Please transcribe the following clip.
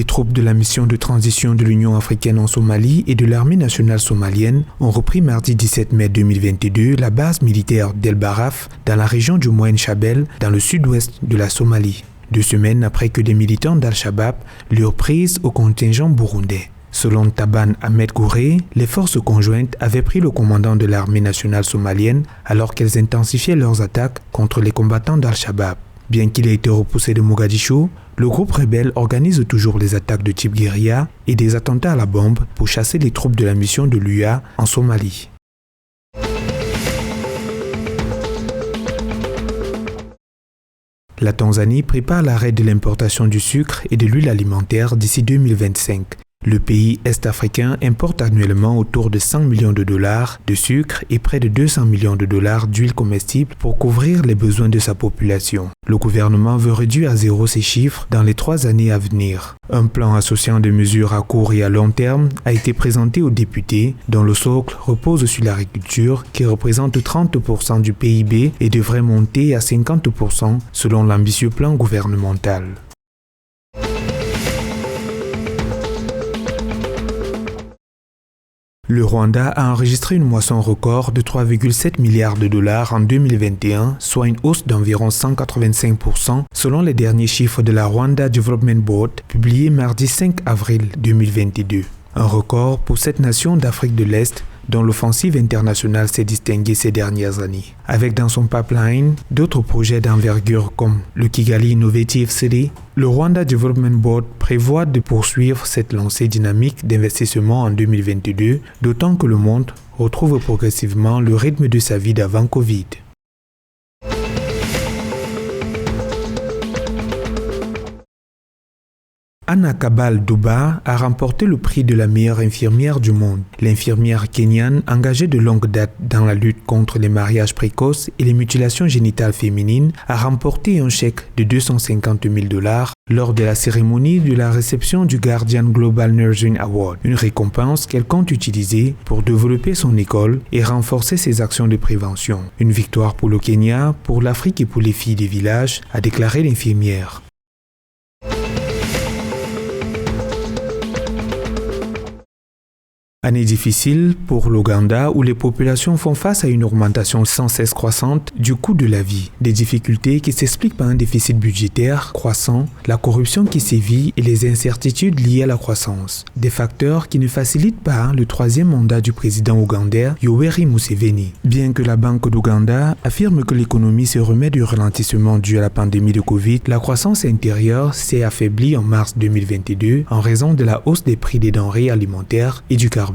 Les troupes de la mission de transition de l'Union africaine en Somalie et de l'armée nationale somalienne ont repris mardi 17 mai 2022 la base militaire d'El Baraf dans la région du Moyen Chabel, dans le sud-ouest de la Somalie, 2 semaines après que des militants d'Al-Shabaab l'eurent prise au contingent burundais. Selon Taban Ahmed Gouré, les forces conjointes avaient pris le commandant de l'armée nationale somalienne alors qu'elles intensifiaient leurs attaques contre les combattants d'Al-Shabaab. Bien qu'il ait été repoussé de Mogadiscio, le groupe rebelle organise toujours les attaques de type guérilla et des attentats à la bombe pour chasser les troupes de la mission de l'UA en Somalie. La Tanzanie prépare l'arrêt de l'importation du sucre et de l'huile alimentaire d'ici 2025. Le pays est-africain importe annuellement autour de 100 millions de dollars de sucre et près de 200 millions de dollars d'huile comestible pour couvrir les besoins de sa population. Le gouvernement veut réduire à 0 ces chiffres dans les 3 années à venir. Un plan associant des mesures à court et à long terme a été présenté aux députés, dont le socle repose sur l'agriculture qui représente 30% du PIB et devrait monter à 50% selon l'ambitieux plan gouvernemental. Le Rwanda a enregistré une moisson record de 3,7 milliards de dollars en 2021, soit une hausse d'environ 185% selon les derniers chiffres de la Rwanda Development Board publiés mardi 5 avril 2022. Un record pour cette nation d'Afrique de l'Est dont l'offensive internationale s'est distinguée ces dernières années. Avec dans son pipeline d'autres projets d'envergure comme le Kigali Innovative City, le Rwanda Development Board prévoit de poursuivre cette lancée dynamique d'investissement en 2022, d'autant que le monde retrouve progressivement le rythme de sa vie d'avant Covid. Anna Kabal Duba a remporté le prix de la meilleure infirmière du monde. L'infirmière kenyane, engagée de longue date dans la lutte contre les mariages précoces et les mutilations génitales féminines, a remporté un chèque de 250 000 dollars lors de la cérémonie de la réception du Guardian Global Nursing Award, une récompense qu'elle compte utiliser pour développer son école et renforcer ses actions de prévention. Une victoire pour le Kenya, pour l'Afrique et pour les filles des villages, a déclaré l'infirmière. Année difficile pour l'Ouganda où les populations font face à une augmentation sans cesse croissante du coût de la vie. Des difficultés qui s'expliquent par un déficit budgétaire croissant, la corruption qui sévit et les incertitudes liées à la croissance. Des facteurs qui ne facilitent pas le 3e mandat du président ougandais Yoweri Museveni. Bien que la Banque d'Ouganda affirme que l'économie se remet du ralentissement dû à la pandémie de Covid, la croissance intérieure s'est affaiblie en mars 2022 en raison de la hausse des prix des denrées alimentaires et du carburant.